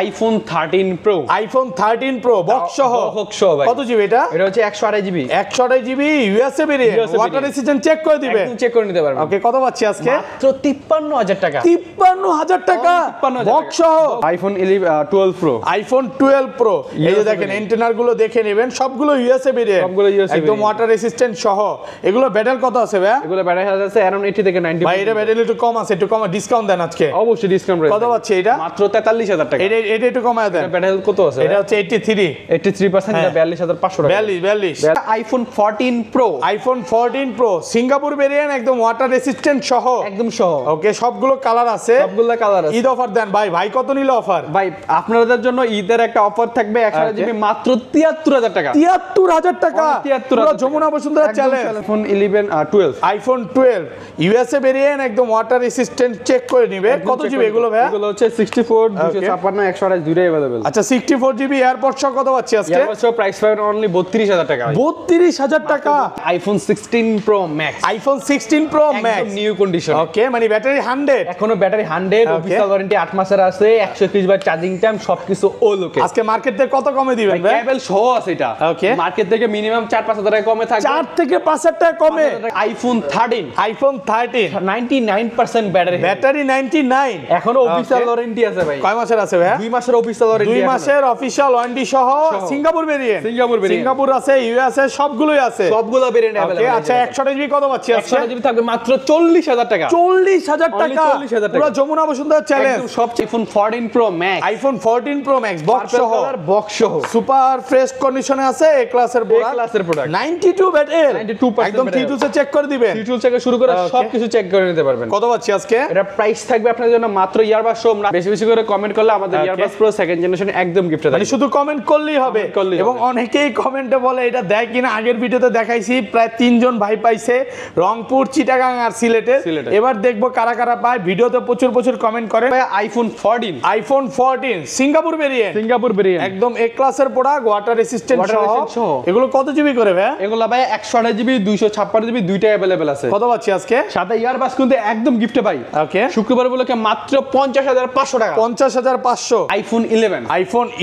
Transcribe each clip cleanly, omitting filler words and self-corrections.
IPhone 13 pro. IPhone 13 pro box সহ ভাই। কত জিবি এটা? এটা হচ্ছে 128 GB. 128 GB USA variant, water resistant check করে দিবে, একদম চেক করে নিতে পারবেন। ওকে, কত পাচ্ছি আজকে? মাত্র 53000 টাকা। 53000 টাকা বক্স সহ আইফোন 12 প্রো। IPhone 12 pro. এই যে দেখেন এন্টেনার গুলো দেখে নেবেন, সবগুলো ইউএসএ ভেরিয়েন্ট, সবগুলো ইউএসএ একদম ওয়াটার রেসিস্ট্যান্ট সহ। এগুলো ব্যাটারি কত আছে ভাই? এগুলো ব্যাটারি আছে अराउंड 80 থেকে 90। ভাই এটা ব্যাটারি একটু কম আছে, একটু কম ডিসকাউন্ট দেন আজকে। অবশ্যই ডিসকাউন্ট রয়েছে। কত পাচ্ছি এটা? মাত্র 43000 টাকা। এটা একটু কমায় দেন। ব্যাটারি কত আছে? এটা হচ্ছে 83 এটা 42500 টাকা। 42 iPhone 14 pro. IPhone 14 pro Singapore variant, একদম ওয়াটার রেসিস্ট্যান্ট সহ, একদম সহ। ওকে, সবগুলো কালার আছে, সবগুলো কালার আছে। ঈদ অফার দেন ভাই। ভাই কত নিল অফার? ভাই আপনাদের জন্য ঈদের একটা অফার থাকবে 128 জিবি মাত্র 73000 টাকা। 73000 টাকা। 73000 পুরো Jamuna Bashundhara challenge. IPhone 11 12। IPhone 12 USA variant, একদম ওয়াটার রেসিস্ট্যান্ট চেক করে নিবে। কত জিবি এগুলো ভাই? এগুলো হচ্ছে 64 256 128 দুইটাই अवेलेबल। আচ্ছা 64 জিবি এয়ারপড সহ কত পাচ্ছি আজকে? এয়ারপড সহ প্রাইস পাবেন অনলি 32000 টাকা। 32000 টাকা। IPhone 16 pro max. IPhone 16 pro max একদম নিউ কন্ডিশন। ওকে, মানে ব্যাটারি 100, এখনো ব্যাটারি 100, অফিশিয়াল ওয়ারেন্টি 8 মাসের আছে, 121 বার চার্জিং টাইম, সবকিছু ওল ওকে। আজকে মার্কেট থেকে কত কমে দিবেন ভাই? কেবল সহ আছে এটা। ওকে, মার্কেট থেকে মিনিমাম 4-5000 টাকা কমে থাকবে। 4 থেকে 5000 টাকা কমে। আইফোন 13 99% ব্যাটারি, 99 এখনো অফিশিয়াল ওয়ারেন্টি আছে ভাই। কয় মাসের আছে ভাই? 2 মাসের অফিশিয়াল ওয়ারেন্টি। 2 মাসের অফিশিয়াল ওয়ারেন্টি সহ সিঙ্গাপুর ভেরিয়েন্ট। সিঙ্গাপুর আছে, ইউএসএ সবগুলোই আছে, সবগুলো ভেরিয়েন্ট ওকে। अवेलेबल। আচ্ছা 128 জিবি কত পাচ্ছি আজকে? 128 জিবি থাকবে মাত্র 40000 টাকা। 40000 টাকা। 40000 টাকা। পুরো যমুনা বসুন্ধরা চ্যালেঞ্জ। একদম সব iPhone 14 pro max. IPhone 14 pro max box সহ, বক্স সহ সুপার ফ্রেশ কন্ডিশনে আছে, এ ক্লাসের প্রোডাক্ট, ক্লাসের প্রোডাক্ট। 92 ব্যাটারি, 92% একদম T2 সে চেক করে দিবেন। T2 থেকে শুরু করে সবকিছু চেক করে নিতে পারবেন। কত পাচ্ছি আজকে? এটা প্রাইস থাকবে আপনাদের জন্য মাত্র ইয়ারবাস শো। বেশি বেশি করে কমেন্ট করলে আমাদের ইয়ারবাস প্রো সেকেন্ড জেনারেশন একদম গিফট মানে শুধু কমেন্ট করলেই হবে। এবং অনেকেই কমেন্টে বলে এটা দেয় কিনা, আগের ভিডিওতে দেখাইছি প্রায় 3 জন ভাই পাইছে, রংপুর, চিটাগাং আর সিলেটে। এবার দেখবো কারা কারা পায়। ভিডিওতে প্রচুর কমেন্ট করে। আইফোন 14 সিঙ্গাপুর ভেরিয়েন্ট, একদম এ ক্লাসের প্রোডাক্ট, ওয়াটার রেসিস্ট্যান্ট সহ। এগুলো কত জিবি করে ভাই? এগুলো ভাই 128 জিবি 256 জিবি দুইটাই अवेलेबल আছে। কত পাচ্ছি আজকে? সাথে ইয়ারবাস কিন্তু একদম গিফটে পাই। ওকে, শুক্রবার উপলক্ষে মাত্র 50500 টাকা। 50500। আইফোন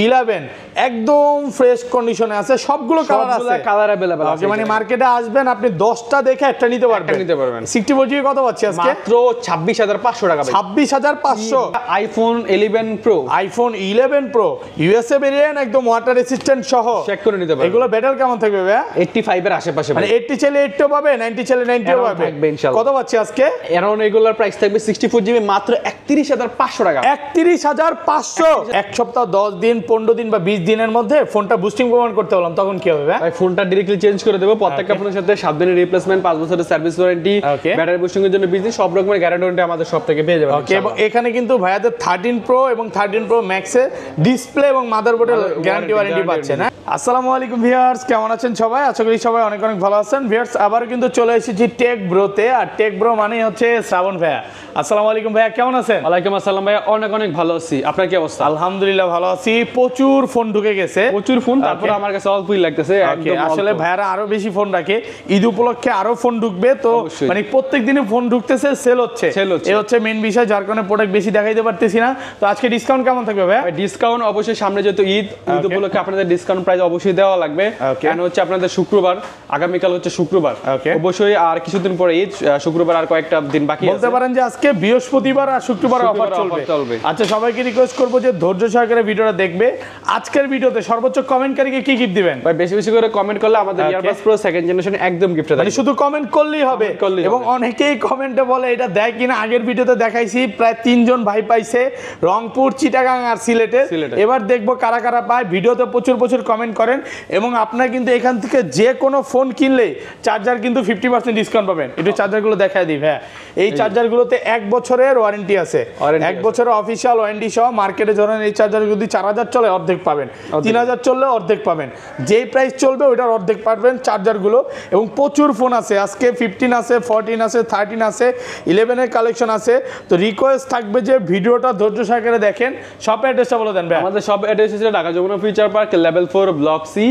11 একদম ফ্রেশ কন্ডিশনে আছে, সবগুলো কালার আছে, কালার अवेलेबल আছে। মানে মার্কেটে আসবেন আপনি 10টা দেখে একটা নিতে পারবেন। 64 জিবি কত পাচ্ছি আজকে? মাত্র 26500 টাকা ভাই। 26500। IPhone 11 pro. IPhone 11 pro USA variant, একদম ওয়াটার রেসিস্ট্যান্ট সহ, চেক করে নিতে পারবেন। এগুলো ব্যাটারি কেমন থাকবে ভাই? 85 এর আশেপাশে, মানে 80 চাইলে 80 পাবে, 90 চাইলে 90 পাবে ইনশাআল্লাহ। কত পাচ্ছি আজকে? এরাউন্ড এগুলোর প্রাইস থাকবে 64 জিবি মাত্র 31500 টাকা। 31500। এক সপ্তাহ 10 দিন 15 দিন বা 20 দিনের মধ্যে ফোনটা বুস্টিং প্রমাণ করতে বললাম, তখন কি হবে ভাই? ফোনটা ডাইরেক্টলি চেঞ্জ করে দেব। প্রত্যেকটা ফোনের সাথে 7 দিনের রিপ্লেসমেন্ট, 5 বছরের সার্ভিস ওয়ারেন্টি, ব্যাটারি বুস্টিং এর জন্য বিজনেস, সব রকমের গ্যারান্টি আমাদের সব থেকে পেয়ে যাবেন। ওকে, এবং এখানে কিন্তু ভাইয়াদের 13 প্রো এবং 13 প্রো ম্যাক্স এর ডিসপ্লে এবং মাদারবোর্ডের গ্যারান্টি ওয়ারেন্টি পাচ্ছেন। আসসালামু আলাইকুম ভিউয়ার্স, কেমন আছেন সবাই? আশা করি সবাই অনেক ভালো আছেন। ভিউয়ার্স আবার কিন্তু চলে এসেছি টেক ব্রোতে, আর টেক ব্রো মানেই হচ্ছে শ্রাবণ ভাইয়া। আসসালামু আলাইকুম ভাইয়া, কেমন আছেন? ওয়ালাইকুম আসসালাম ভাইয়া, অনেক ভালো আছি। আপনার কি অবস্থা? আলহামদুলিল্লাহ ভালো আছি। প্রচুর ফোন ঢুকে গেছে, প্রচুর ফোন, তারপর আমার কাছে অল্পই লাগতেছে। আসলে ভাইয়ারা আরো বেশি ফোন রাখে, ঈদ উপলক্ষে আরো ফোন ঢুকবে, তো মানে প্রত্যেক দিনে ফোন ঢুকতেছে, সেল হচ্ছে, এই হচ্ছে মেইন বিষয়, যার কারণে প্রোডাক্ট বেশি দেখাইতে পারতেছি না। তো আজকে ডিসকাউন্ট কেমন থাকবে ভাই? ডিসকাউন্ট অবশ্যই সামনে যেহেতু ঈদ উপলক্ষে আপনাদের ডিসকাউন্ট প্রাইস অবশ্যই দেওয়া লাগবে। কেন হচ্ছে আপনাদের শুক্রবার, আগামীকাল হচ্ছে শুক্রবার, অবশ্যই আর কিছুদিন পরে ঈদ, শুক্রবার আর কয়েকটা দিন বাকি আছে। বলতে পারেন যে আজকে বৃহস্পতিবার আর শুক্রবার অফার চলবে। আচ্ছা, সবাইকে রিকোয়েস্ট করবো যে ধৈর্য সহকারে ভিডিওটা দেখবে। আজকের ভিডিওতে সর্বোচ্চ কমেন্টকারীকে কি গিফট দিবেন ভাই? বেশি বেশি করে কমেন্ট করলে আমাদের ইয়ারবাস প্রো সেকেন্ড জেনারেশন একদম গিফট থাকবে। মানে শুধু কমেন্ট করলেই হবে। এবং অনেকেই কমেন্টে বলে এটা দেয় কিনা, আগের ভিডিওতে দেখাইছি প্রায় 3 জন ভাই পাইছে, রংপুর, চিটাগাং আর সিলেটে। এবার দেখবো কারা কারা পায়। ভিডিওতে প্রচুর কমেন্ট করেন, এবং আপনারা কিন্তু এখান থেকে যে কোনো ফোন কিনলে চার্জার কিন্তু 50% ডিসকাউন্ট পাবেন। একটু চার্জারগুলো দেখায় দিই ভাই। এই চার্জারগুলোতে 1 বছরের ওয়ারেন্টি আছে, 1 বছরের অফিসিয়াল ওয়ারেন্টি সহ। মার্কেটে ধরেন এই চার্জার যদি 4000 চলে অর্ধেক পাবেন, 3000 চললে অর্ধেক পাবেন, যেই প্রাইস চলবে ওইটার অর্ধেক পাবেন চার্জারগুলো। এবং প্রচুর ফোন আছে আজকে, 15 আছে, 14 আছে, 13 আছে, 11 এর কালেকশন আছে। তো রিকোয়েস্ট থাকবে যে ভিডিওটা ধৈর্য সহকারে দেখেন। শপ অ্যাড্রেসটা বলে দেন ভাই। আমাদের শপ অ্যাড্রেস হচ্ছে Dhaka Jamuna future park, level 4, block C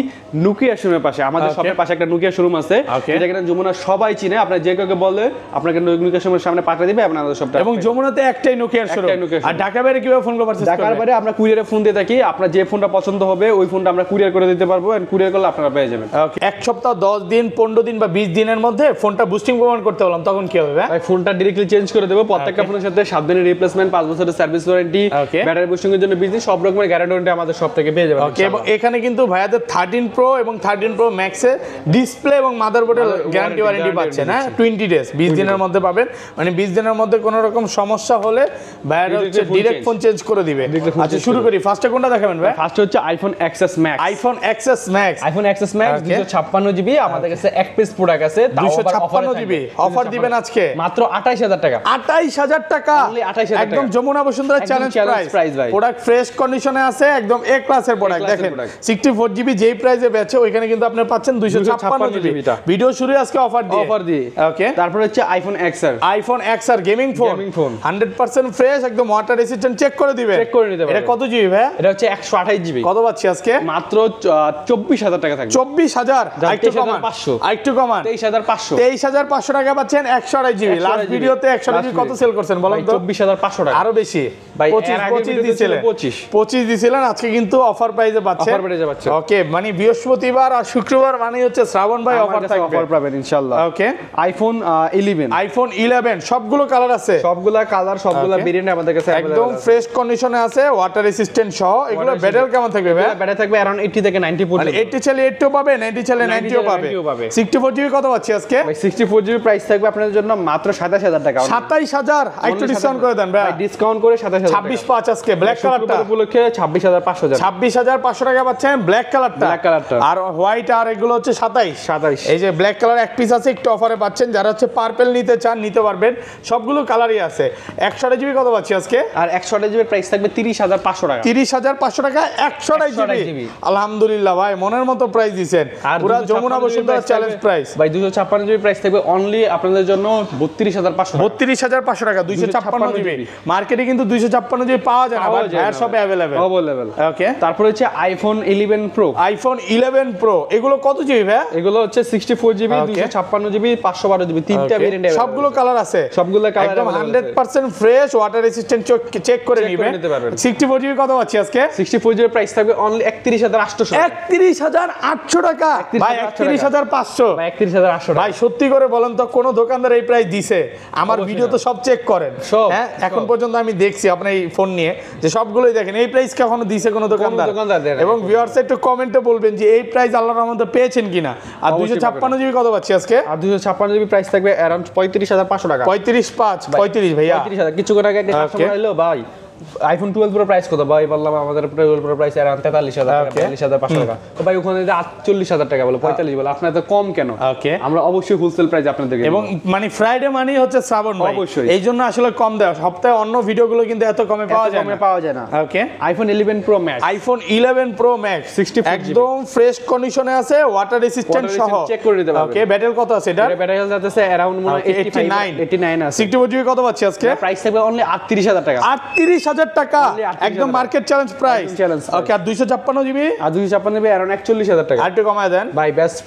Nokia শোরুমের পাশে আমাদের শপের পাশে একটা নোকিয়া শোরুম আছে যেটা কিনা যমুনা সবাই চিনে আপনারা যে কাউকে বলে আপনাকে নোকিয়া শোরুমের সামনে পাঠিয়ে দিবে আপনাদের সবটা এবং যমুনাতে একটাই নোকিয়ার শোরুম আর ঢাকা বাইরে কিভাবে ফোন করতে পারছেন ঢাকার বাইরে আমরা কুরিয়ারে ফোন দিয়ে থাকি আপনার যে ফোনটা পছন্দ হবে ওই ফোনটা আমরা কুরিয়ার করে দিতে পারবো এন্ড কুরিয়ার করলে আপনারা পেয়ে যাবেন এক সপ্তাহ 10 দিন 15 দিন বা 20 দিনের মধ্যে ফোনটা বুস্টিং প্রমাণ করতে বললাম তখন কি হবে ভাই ফোনটা ডাইরেক্টলি চেঞ্জ করে দেব প্রত্যেকটা ফোনের সাথে 7 দিনের রিপ্লেসমেন্ট 5 বছরের সার্ভিস ওয়ারেন্টি ব্যাটারি বুস্টিং এর জন্য বিজনেস সব রকমের গ্যারান্টি ওয়ারেন্টি আমাদের সব থেকে পেয়ে যাবেন ওকে এবং এখানে কিন্তু ভাইয়াদের 13 প্রো এবং 13 প্রো ম্যাক্স এর ডিসপ্লে এবং মাদারবোর্ডের গ্যারান্টি ওয়ারেন্টি পাচ্ছেন হ্যাঁ 20 ডেজ 20 দিনের মধ্যে পাবেন মানে 20 দিনের মধ্যে কোনো রকম সমস্যা হলে ভাইয়ারা হচ্ছে ডাইরেক্ট ফোন চেঞ্জ করে দিবে আচ্ছা শুরু করি ফার্স্টে কোনটা দেখাবেন ভাই ফার্স্ট হচ্ছে iPhone XS max iPhone XS max 256 GB আমাদের কাছে এক পিস প্রোডাক্ট আছে 256 জিবি অফার দিবেন আজকে মাত্র 28000 টাকা 28000 টাকা একদম Jamuna Bashundhara challenge price product fresh কন্ডিশনে আছে একদম এ ক্লাসের প্রোডাক্ট দেখেন 64 জিবি যেই প্রাইসে বেচে ওইখানে কিন্তু আপনি পাচ্ছেন 256 জিবি ভিডিও শুরু আজকে অফার দিয়ে ওকে তারপর হচ্ছে iPhone XR gaming phone 100% fresh একদম ওয়াটার রেসিস্ট্যান্ট চেক করে দিবে এটা কত জিবি ভাই এটা হচ্ছে 128 জিবি কত পাচ্ছি আজকে মাত্র 24000 টাকা থাকবে 24000 একটু কমান 23500 টাকা পাচ্ছেন 128 জিবি লাস্ট ভিডিওতে 128 জিবি কত সেল করছেন বলেন তো 24500 টাকা আরো বেশি ভাই 25 দিছিলেন আজকে কিন্তু অফার প্রাইসে পাচ্ছেন ওকে মানে বৃহস্পতিবার আর শুক্রবার মানে হচ্ছে শ্রাবণ ভাই অফার থাকবে অফার পাবেন ইনশাআল্লাহ ওকে আইফোন 11 সবগুলো কালার আছে সবগুলা কালার সবগুলা ভেরিয়েন্ট আমাদের কাছে একদম ফ্রেশ কন্ডিশনে আছে ওয়াটার রেসিস্ট্যান্ট সহ এগুলো ব্যাটারি কেমন থাকবে ভাই ব্যাটারি থাকবে अराउंड 80 থেকে 90 পর্যন্ত মানে 80 চাইলে 80 পাবে 90 চাইলে 90 পাবে 64 জিবি কত পাচ্ছি আজকে ভাই 64 জিবি প্রাইস থাকবে আপনাদের জন্য মাত্র 27000 টাকা 27000 একটু ডিসকাউন্ট করে দেন ভাই ডিসকাউন্ট করে 27000 26.5 আজকে ব্ল্যাক কালারটা উপলক্ষে 26500 টাকা পাচ্ছেন ব্ল্যাক কালারটা আর হোয়াইট আর এগুলো হচ্ছে 27 এই যে ব্ল্যাক কালার এক পিস আছে একটু অফারে পাচ্ছেন যারা হচ্ছে পার্পল নিতে চান নিতে পারবেন সবগুলো কালারই আছে 128 জিবি কত পাচ্ছি আজকে আর 128 জিবি প্রাইস থাকবে 30500 টাকা 30500 টাকা 128 জিবি আলহামদুলিল্লাহ ভাই মনের মতো প্রাইস দিবেন পুরো যমুনা বসুন্ধরা চ্যালেঞ্জ প্রাইস ভাই 256 জিবি প্রাইস থাকবে অনলি আপনাদের জন্য 32500 টাকা 256 জিবি মার্কেটে কিন্তু 256 জিবি পাওয়া যায় না ভাই সব अवेलेबल ওকে তারপর হচ্ছে আইফোন 11 প্রো এগুলো কত জিবি ভাই এগুলো হচ্ছে 64 জিবি 256 জিবি 512 জিবি তিনটা ভেরিয়েন্ট সবগুলো কালার আছে সবগুলো কালার একদম 100% ফ্রেশ ওয়াটার রেসিস্ট্যান্ট চেক করে নেবেন 64 জিবি কত পাচ্ছি আজকে 64 জিবি প্রাইস থাকবে অনলি 31800 টাকা ভাই 31500 ভাই 31800 ভাই সত্যি করে বলেন তো কোন দোকানদার এই প্রাইস দিছে আমার ভিডিও তো সব চেক করেন হ্যাঁ এখন পর্যন্ত আমি দেখছি আপনার এই ফোন নিয়ে যে সবগুলোই দেখেন এই প্রাইস কখনো দিছে কোন দোকানদার এবং ভিউয়ার্স একটু কমেন্টে বলবেন যে এই প্রাইস আল্লাহর রহমতে পেয়েছেন কিনা আর 256 জিবি কত পাচ্ছি আজকে আর 256 জিবি প্রাইস থাকবে अराउंड 35500 টাকা 35 ভাইয়া 35000 কিছু করে আগে একটা কাস্টমার এলো ভাই আইফোন 12 প্রো প্রাইস কত ভাই বললাম আমাদের 12 প্রো প্রাইস अराउंड 43500 টাকা তো ভাই ওখানে 48000 টাকা বলো 45 বলো আপনাদের তো কম কেন ওকে আমরা অবশ্যই হোলসেল প্রাইস আপনাদেরকে এবং মানে ফ্রাইডে মানে হচ্ছে শ্রাবণ ভাই অবশ্যই এইজন্য আসলে কম দেয় সপ্তাহে অন্য ভিডিওগুলো কিন্তু এত কমে পাওয়া যায় না ওকে আইফোন 11 প্রো ম্যাক্স 64 একদম ফ্রেশ কন্ডিশনে আছে ওয়াটার রেসিস্ট্যান্ট সহ চেক করে দিতে পারবেন ওকে ব্যাটারি কত আছে এটা ব্যাটারি যাচ্ছে अराउंड 89 আছে 64 জিবি কত পাচ্ছি আজকে প্রাইস থাকবে অনলি 38000 টাকা 38000 টাকা একদম মার্কেট চ্যালেঞ্জ প্রাইস ওকে আর 256 জিবি अराउंड 41000 টাকা আর একটু কমায় দেন ভাই বেস্ট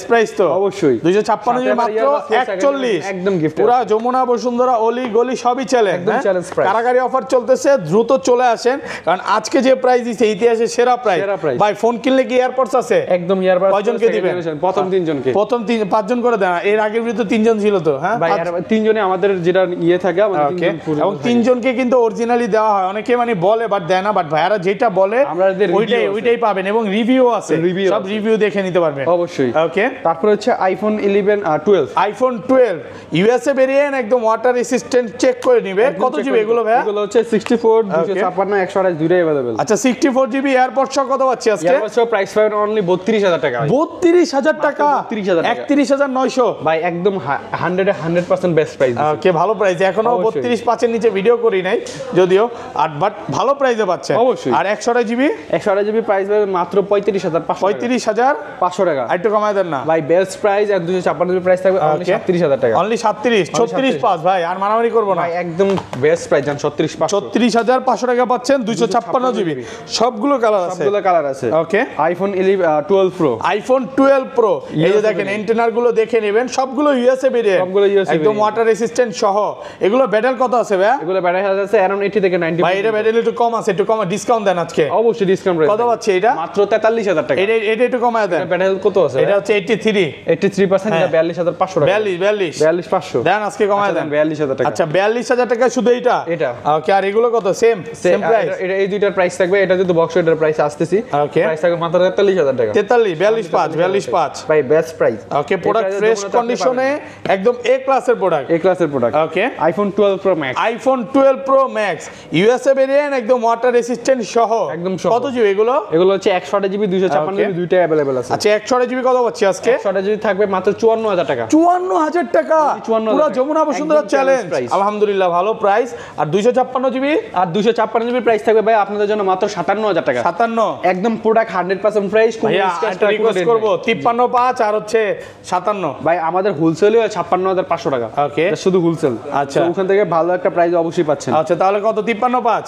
প্রাইস তো অবশ্যই 256 জিবি মাত্র 41 একদম গিফট পুরো যমুনা বসুন্ধরা অলি গলি সবই চ্যালেঞ্জ একদম চ্যালেঞ্জ প্রাইস কারাগারি অফার চলতেছে দ্রুত চলে আসেন কারণ আজকে যে প্রাইস দিছে ইতিহাসে সেরা প্রাইস ভাই ফোন কিনলে কি এয়ারপডস আছে একদম ইয়ারবাডস কয়জনকে দিবেন প্রথম তিনজনকে প্রথম 5জন করে দেন এর আগের ভিডিওতে 3 জন ছিল তো হ্যাঁ ভাই তিনজনে আমাদের যেটা ইয়ে থাকে আমাদের এবং 3 জনকে কিন্তু অরিজিনালি দেওয়া হয় অনেকে মানে বলে বাট দেয় না বাট ভাইয়ারা যেটা বলে ওইটাই পাবেন এবং রিভিউ আছে সব রিভিউ দেখে নিতে পারবেন অবশ্যই ওকে তারপর হচ্ছে আইফোন 12 ইউএসএ ভেরিয়েন্ট একদম ওয়াটার রেসিস্ট্যান্ট চেক করে নিবে কত জিবি এগুলো ভাই এগুলো হচ্ছে 64 256 128 দুইটাই अवेलेबल আচ্ছা 64 জিবি এয়ারপডস কত পাচ্ছি আজকে এয়ারপডস প্রাইস পাবেন অনলি 32000 টাকা 32000 টাকা 31900 ভাই একদম 100% বেস্ট প্রাইস ওকে ভালো প্রাইস এখনো 32 5 এর নিচে ভিডিও করি নাই যদিও আর বাট ভালো প্রাইসে পাচ্ছেন অবশ্যই। আর 128GB 128GB প্রাইস পাবে মাত্র 35,500 টাকা। একটু কমায় দেন না ভাই বেস্ট প্রাইস আর 256GB প্রাইস থাকবে অনলি 37,000 টাকা। অনলি 37 ভাই আর মারামারি করবো না ভাই একদম বেস্ট প্রাইস জান 36,500 টাকা পাচ্ছেন 256GB সবগুলো কালার আছে সবগুলো কালার আছে। ওকে আইফোন 12 প্রো আইফোন 12 প্রো এই যে দেখেন এন্টেনার গুলো দেখে নেবেন সবগুলো ইউএসএ ভেরিয়েন্ট সবগুলো USA একদম ওয়াটার রেসিস্ট্যান্ট সহ এগুলো ব্যাটেল কত আছে ভাই এগুলো ব্যাটারি হেলথ আছে अराउंड 80 থেকে 90 ভাই এটা ব্যাটেল একটু কম আছে একটু কম ডিসকাউন্ট দেন আজকে অবশ্যই ডিসকাউন্ট প্রাইস কত পাচ্ছে এটা মাত্র 43,000 টাকা। এটা একটু কমায় দেন ব্যাটারি হেলথ কত আছে এটা হচ্ছে 83 83% এটা 42,500 টাকা। 42 দেন আজকে কমায় দেন 42,000 টাকা। আচ্ছা 42,000 টাকা শুধু এটা এটা ওকে আর এগুলো কত সেম প্রাইস এটা এই দুইটার প্রাইস থাকবে এটা যদি বক্স এটার প্রাইস আসতেছি ওকে প্রাইস থাকবে মাত্র 43,000 টাকা। 42 ভাই best price okay product fresh কন্ডিশনে একদম এ ক্লাসের প্রোডাক্ট এই ক্লাসের প্রোডাক্ট। ওকে iPhone 12 pro max iPhone 12 pro max USA variant একদম ওয়াটার রেসিস্ট্যান্ট সহ একদম সহ। কত জিবি এগুলো এগুলো হচ্ছে 128GB 256GB দুইটাই अवेलेबल আছে। আচ্ছা 128GB কত পাচ্ছি আজকে 128GB থাকবে মাত্র 54,000 টাকা। 54,000 টাকা 54,000 পুরো টাকা। যমুনা বসুন্ধরা একদম চ্যালেঞ্জ challenge price। আলহামদুলিল্লাহ ভালো প্রাইস আর 256GB আর 256GB প্রাইস থাকবে ভাই আপনাদের জন্য মাত্র 57,000 টাকা। 57 একদম প্রোডাক্ট 100% প্রাইস কোন ভাইয়া স্ক্র্যাচ একটা রিকোয়েস্ট করব 53.5 আর হচ্ছে 57 ভাই আমাদের হোলসেলই 56,500 টাকা। ওকে এটা শুধু হোলসেল। আচ্ছা। তো ওখান থেকে ভালো একটা প্রাইস অবশ্যই পাচ্ছেন। আচ্ছা তাহলে কত 53.5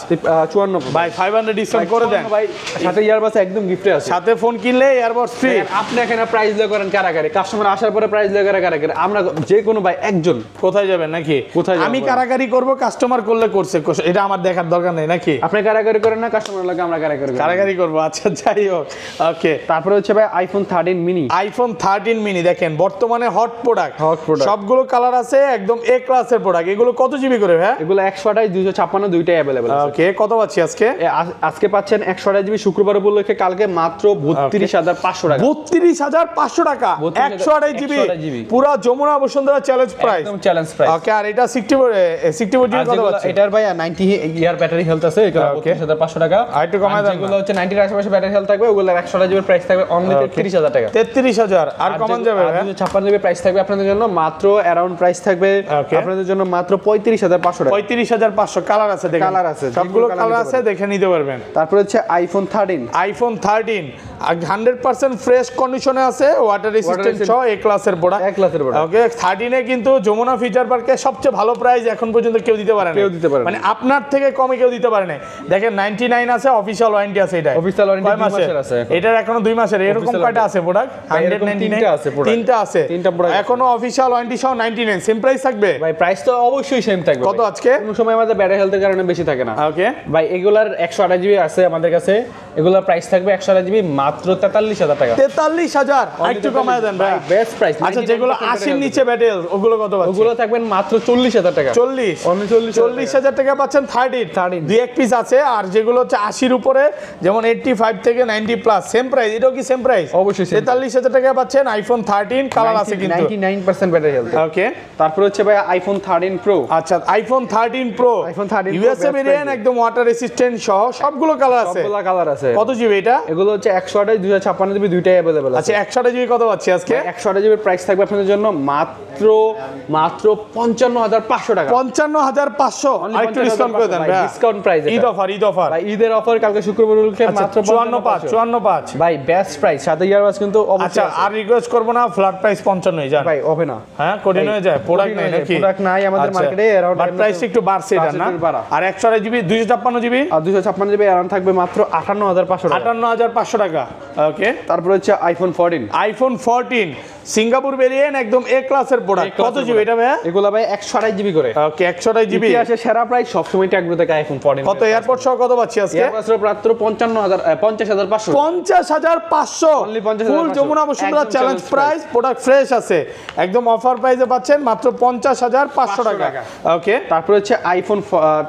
54 ভাই 500 ডিসকাউন্ট করে দেন ভাই সাথে ইয়ারবাস একদম গিফটে আছে। সাথে ফোন কিনলে এয়ারবাডস ফ্রি আপনি এখানে প্রাইস লে করেন কারাগারে কাস্টমার আসার পরে প্রাইস লে করে কারাগারে আমরা যে কোনো ভাই একজন কোথায় যাবেন নাকি কোথায় যাবো আমি বলেন? কারাগারি করব কাস্টমার করলে করছে এটা আমার দেখার দরকার নেই নাকি আপনি কারাগারি করেন না কাস্টমার লাগে আমরা কারাগারি করি। কারাগারি করব আচ্ছা যাই হোক ওকে তারপরে হচ্ছে ভাই আইফোন 13 মিনি আইফোন 13 মিনি দেখেন বর্তমানে হট প্রোডাক্ট Hot product। সবগুলো কালার আছে একদম এ ক্লাসের প্রোডাক্ট এগুলো কত জিবি করে ভাই এগুলো 128 256 দুইটাই अवेलेबल আছে। ওকে কত পাচ্ছি আজকে আজকে পাচ্ছেন 128GB শুক্রবার উপলক্ষে কালকে মাত্র 32,500 টাকা। 32,500 টাকা 128 জিবি পুরো যমুনা বসুন্ধরা চ্যালেঞ্জ প্রাইস একদম চ্যালেঞ্জ প্রাইস। ওকে আর এটা 64 জিবি কত পাচ্ছি এটার ভাই 90 ইয়ার ব্যাটারি হেলথ আছে এগুলো Okay। 32,500 টাকা। আর একটু কমায় দেন না। এগুলো হচ্ছে 90 এর আশেপাশে ব্যাটারি হেলথ থাকবে ওগুলো 128GB প্রাইস থাকবে অনলি 33,000 টাকা। 33,000 আর কমান যাবে ভাই 56GB প্রাইস থাকবে আপনাদের জন্য মাত্র অ্যারাউন্ড প্রাইস থাকবে Okay। আপনাদের জন্য মাত্র 35,500 টাকা। 35,500 কালার আছে দেখেন কালার আছে, সবগুলো যেগুলো কালার কালার আছে দেখে নিতে পারবেন তারপর হচ্ছে আইফোন 13 আইফোন 13 100% ফ্রেশ কন্ডিশনে আছে ওয়াটার রেসিস্ট্যান্ট সহ এ ক্লাসের প্রোডাক্ট এক ক্লাসের প্রোডাক্ট। ওকে 13 এ কিন্তু যমুনা ফিচার পার্কে সবচেয়ে ভালো প্রাইস এখন পর্যন্ত কেউ দিতে পারে না কেউ দিতে পারে না। মানে আপনার থেকে কমে কেউ দিতে পারে না দেখেন 99 আছে অফিশিয়াল ওয়ারেন্টি আছে এটা Official warranty কয় 2 মাসের আছে এখন। এটার এখনো 2 মাসের এরকম Official কয়টা আছে প্রোডাক্ট ভাই, এরকম 199 তিনটা আছে product। তিনটা আছে তিনটা product আছে। এখনো অফিশিয়াল ওয়ারেন্টি সহ 99 সেম প্রাইস থাকবে ভাই প্রাইস তো অবশ্যই সেম থাকবে কত ভাই। আজকে? কোনো সময় আমাদের ব্যাটারি হেলথের কারণে বেশি থাকে না। ওকে ভাই এগুলার 128GB আছে আমাদের কাছে এগুলার প্রাইস থাকবে 128GB মাত্র 43,000 টাকা। 43,000 একটু কমায় দেন ভাই বেস্ট প্রাইস। আচ্ছা যেগুলো 80 নিচে ব্যাটেল ওগুলো কত পাচ্ছেন ওগুলো থাকবেন মাত্র 40,000 টাকা। 40 Only 40,000 টাকা পাচ্ছেন 13 দুই এক পিস আছে আর যেগুলো হচ্ছে 80 উপরে যেমন 85 থেকে 90 প্লাস সেম প্রাইস এটাও কি সেম প্রাইস অবশ্যই same 43,000 টাকা পাচ্ছেন আইফোন 13 কালার আছে কিন্তু 99% ব্যাটারি হেলথ। ওকে তারপর হচ্ছে ভাই আইফোন 13 প্রো আচ্ছা iPhone 13 pro iPhone 13 Pro USA best variant price। একদম ওয়াটার রেসিস্ট্যান্ট সহ সবগুলো কালার আছে সবগুলা কালার আছে। কত জিবি এটা এগুলো হচ্ছে 128 256GB দুইটাই अवेलेबल আছে। আচ্ছা 128 জিবি কত পাচ্ছি আজকে 128GB প্রাইস থাকবে আপনাদের জন্য মাত্র 55,500 টাকা। 55,500 Only আর একটু ডিসকাউন্ট করে দেন 55,500 ভাই ডিসকাউন্ট প্রাইস ঈদ অফার ভাই ঈদের অফার কালকে শুক্রবার উপলক্ষে মাত্র 54,500 ভাই বেস্ট প্রাইস সাথে ইয়ারবাস কিন্তু আচ্ছা অবশ্যই আর রিকোয়েস্ট করবো না ফ্ল্যাট প্রাইস 55 যান ভাই হবে না। হ্যাঁ কঠিন হয়ে যায় প্রোডাক্ট নাই নাকি প্রোডাক্ট নাই আমাদের মার্কেটে अराउंड বাট প্রাইস একটু বাড়ছে এটা না আর 128 জিবি 256 জিবি আর 256GB অ্যারাউন্ড থাকবে মাত্র 58,500 টাকা। 58,500 টাকা ওকে তারপর হচ্ছে আইফোন 14 আইফোন 14 সিঙ্গাপুর ভেরিয়েন্ট একদম এ ক্লাসের প্রোডাক্ট কত জিবি এটা ভাই এগুলা ভাই 128GB করে। ওকে 128 জিবি ইতিহাসে সেরা প্রাইস সবসময় ট্যাগগুলো থেকে আইফোন 14 কত এয়ারপোর্ট সহ কত পাচ্ছি আজকে ইয়ারবাস মাত্র 50,500 50,500 Only 50,500 ফুল যমুনা বসুন্ধরা একদম challenge challenge price product fresh আছে একদম অফার প্রাইসে পাচ্ছেন মাত্র 50,500 টাকা টাকা। ওকে তারপর হচ্ছে iPhone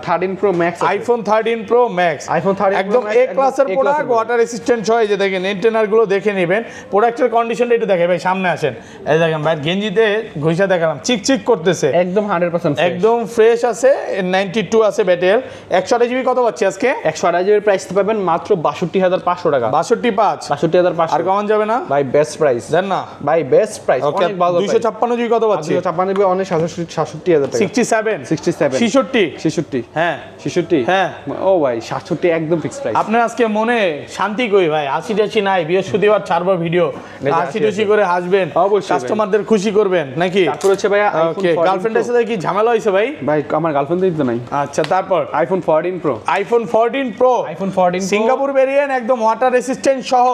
13 pro max iPhone 13 pro max iPhone 13 Pro একদম Max এ একদম ক্লাসের A class প্রোডাক্ট এর ওয়াটার রেসিস্ট্যান্ট হয় যে দেখেন এন্টেনার গুলো দেখে নেবেন প্রোডাক্টের কন্ডিশনটা একটু দেখে ভাই সামনে আসেন দেখছেন, এই দেখেন ভাই গেঞ্জিতে ঘষা দেখালাম, চিকচিক করতেছে, একদম 100% একদম ফ্রেশ আছে। 92 আছে ব্যাটেল। 128 জিবি কত পাচ্ছি আজকে? 128 জিবির প্রাইস পাবেন মাত্র 62500 টাকা। 62.5 62500 আর কমান যাবে না ভাই, বেস্ট প্রাইস দেন না ভাই, বেস্ট প্রাইস, অনেক ভালো। 256 জিবি কত পাচ্ছি? 256 জিবি অনেক 67000 টাকা। 67 66 হ্যাঁ 66 হ্যাঁ। ও ভাই 67 একদম ফিক্স প্রাইস। আপনার আজকে মনে শান্তি কই ভাই, 80 নাই, বৃহস্পতিবার ছাড়বো ভিডিও, 80 করে হাসবেন, অবশ্যই কাস্টমারদের খুশি করবেন নাকি? তারপর হচ্ছে ভাই ওকে, গার্লফ্রেন্ডের সাথে কি ঝামেলা হইছে ভাই? ভাই আমার গার্লফ্রেন্ড তো নাই। আচ্ছা, তারপর iPhone 14 pro, iPhone 14 pro, iPhone 14 Singapore variant, একদম ওয়াটার রেসিস্ট্যান্ট সহ,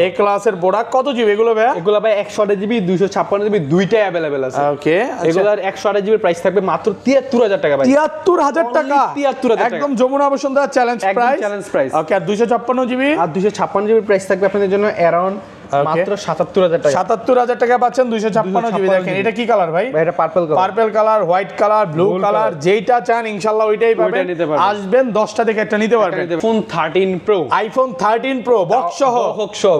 এই ক্লাসের প্রোডাক্ট। কত জিবি এগুলো ভাই? এগুলো ভাই 128 জিবি 256 জিবি দুইটাই अवेलेबल আছে। ওকে, এগুলোর 128 জিবির প্রাইস থাকবে মাত্র 73000 টাকা ভাই। 73000 টাকা, 73000 টাকা, একদম Jamuna Bashundhara challenge price. Challenge price. Okay, আর 256 জিবি, আর 256 জিবির প্রাইস থাকবে আপনাদের জন্য অ্যারাউন্ড মাত্র 77000 টাকা। 77000 টাকা পাচ্ছেন 256 জিবি। দেখেন এটা কি কালার ভাই? ভাই এটা purple colour, purple colour, white colour, blue colour, যেইটা চান ইনশাআল্লাহ ওইটাই পাবেন। আসবেন 10টা থেকে একটা নিতে পারবেন। IPhone 13 pro, iPhone 13 pro box সহ,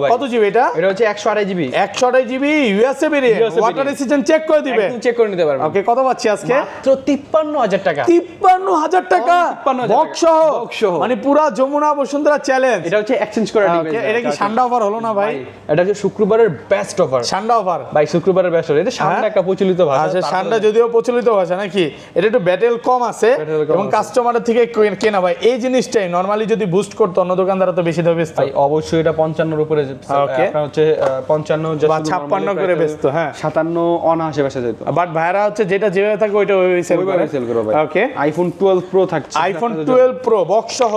ভাই কত জিবি এটা? এটা হচ্ছে 128 GB, 128 GB USA variant, water resistant check করে দিবে, একদম চেক করে নিতে পারবেন। ওকে, কত পাচ্ছি আজকে? মাত্র 53000 টাকা। 53000 টাকা 53000 বক্স সহ, মানে পুরা যমুনা বসুন্ধরা চ্যালেঞ্জ। এটা হচ্ছে এক্সচেঞ্জ করে দিবেন। এটা কি সান্ডা অফার হলো না ভাই? এটা হচ্ছে শুক্রবারের বেস্ট অফার, সান্ডা অফার ভাই, শুক্রবারের বেস্ট অফার। এটা সান্ডা একটা প্রচলিত ভাষা। আচ্ছা, সান্ডা যদিও প্রচলিত ভাষা নাকি, এটা একটু ব্যাটেল কম আছে এবং কাস্টমারের থেকে কেনা ভাই। এই জিনিসটাই নরমালি যদি বুস্ট করতো অন্য দোকানদার তো বেশি দামে বেচতো। ভাই অবশ্যই এটা 55 এর উপরে, আপনার হচ্ছে 55 বা 56 করে বেচতো, হ্যাঁ 57 অনায়াসে বেচা যেত। বাট ভাইরা হচ্ছে যেটা যেভাবে থাকে ওইটা ওইভাবে সেল করে ভাই। ওকে, আইফোন 12 প্রো থাকছে, আইফোন 12 প্রো বক্স সহ,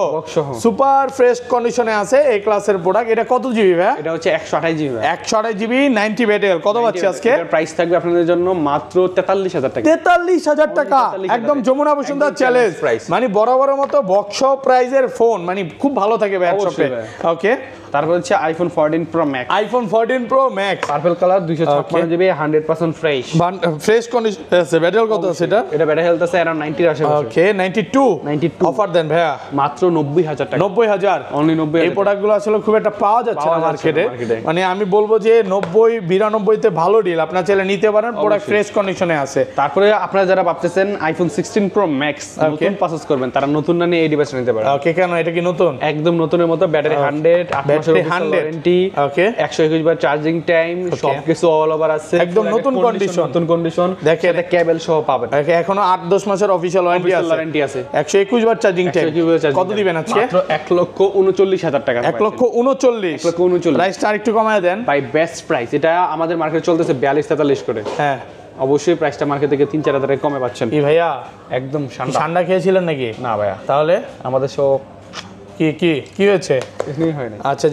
সুপার ফ্রেশ কন্ডিশনে আছে, এই ক্লাসের প্রোডাক্ট। এটা কত জিবি ভাই? এটা হচ্ছে 128 জিবি, 128 জিবি 90 ব্যাটেল। কত পাচ্ছি আজকে? এর প্রাইস থাকবে আপনাদের জন্য মাত্র 43000 টাকা। 43000 টাকা, একদম যমুনা বসুন্ধরা চ্যালেঞ্জ, মানে বরাবরের মতো বক্স প্রাইজের ফোন, মানে খুব ভালো থাকে ভাই শপে। ওকে, তারপর হচ্ছে iPhone 14 pro max, iPhone 14 pro max purple colour, 256 GB, 100% fresh, fresh condition আছে। ব্যাটারি কত আছে এটা? এটা ব্যাটারি হেলথ আছে अराउंड 90 এর আশেপাশে। ওকে, 92 অফার দেন ভাইয়া, মাত্র 90000 টাকা, 90000 অনলি 90000। এই প্রোডাক্টগুলো আসলে খুব একটা পাওয়া যাচ্ছে না মার্কেটে, মানে আমি বলবো যে 90 92 তে ভালো ডিল, আপনারা চাইলে নিতে পারেন, প্রোডাক্ট ফ্রেশ কন্ডিশনে আছে। তারপরে আপনারা যারা ভাবতেছেন আইফোন 16 প্রো ম্যাক্স নতুন পারচেজ করবেন, তারা নতুন না নিয়ে এই ডিভাইস নিতে পারেন। ওকে, কেন এটা কি নতুন? একদম নতুনের মতো, ব্যাটারি 100, 8 মাসের ওয়ারেন্টি, ওকে, 121 বার চার্জিং টাইম, সবকিছু অল ওভার আছে, একদম নতুন কন্ডিশন। দেখেন এটা কেবল সহ পাবেন। ওকে, এখনো 8-10 মাসের অফিশিয়াল ওয়ারেন্টি আছে, 121 বার চার্জিং টাইম। কত দিবেন আজকে? মাত্র 1,39,000 টাকা। 1,39,000 প্রাইসটা আরেকটু কমায় দেন ভাই, বেস্ট প্রাইস। এটা আমাদের মার্কেটে চলতেছে 42-43 করে। হ্যাঁ, অবশ্যই প্রাইসটা মার্কেট থেকে 3-4 হাজার কমে পাচ্ছেন। কি ভাইয়া একদম ঠান্ডা খেয়েছিলেন নাকি? না ভাইয়া, তাহলে আমাদের সব কি হয়েছে? কিছুই হয় না। আচ্ছা।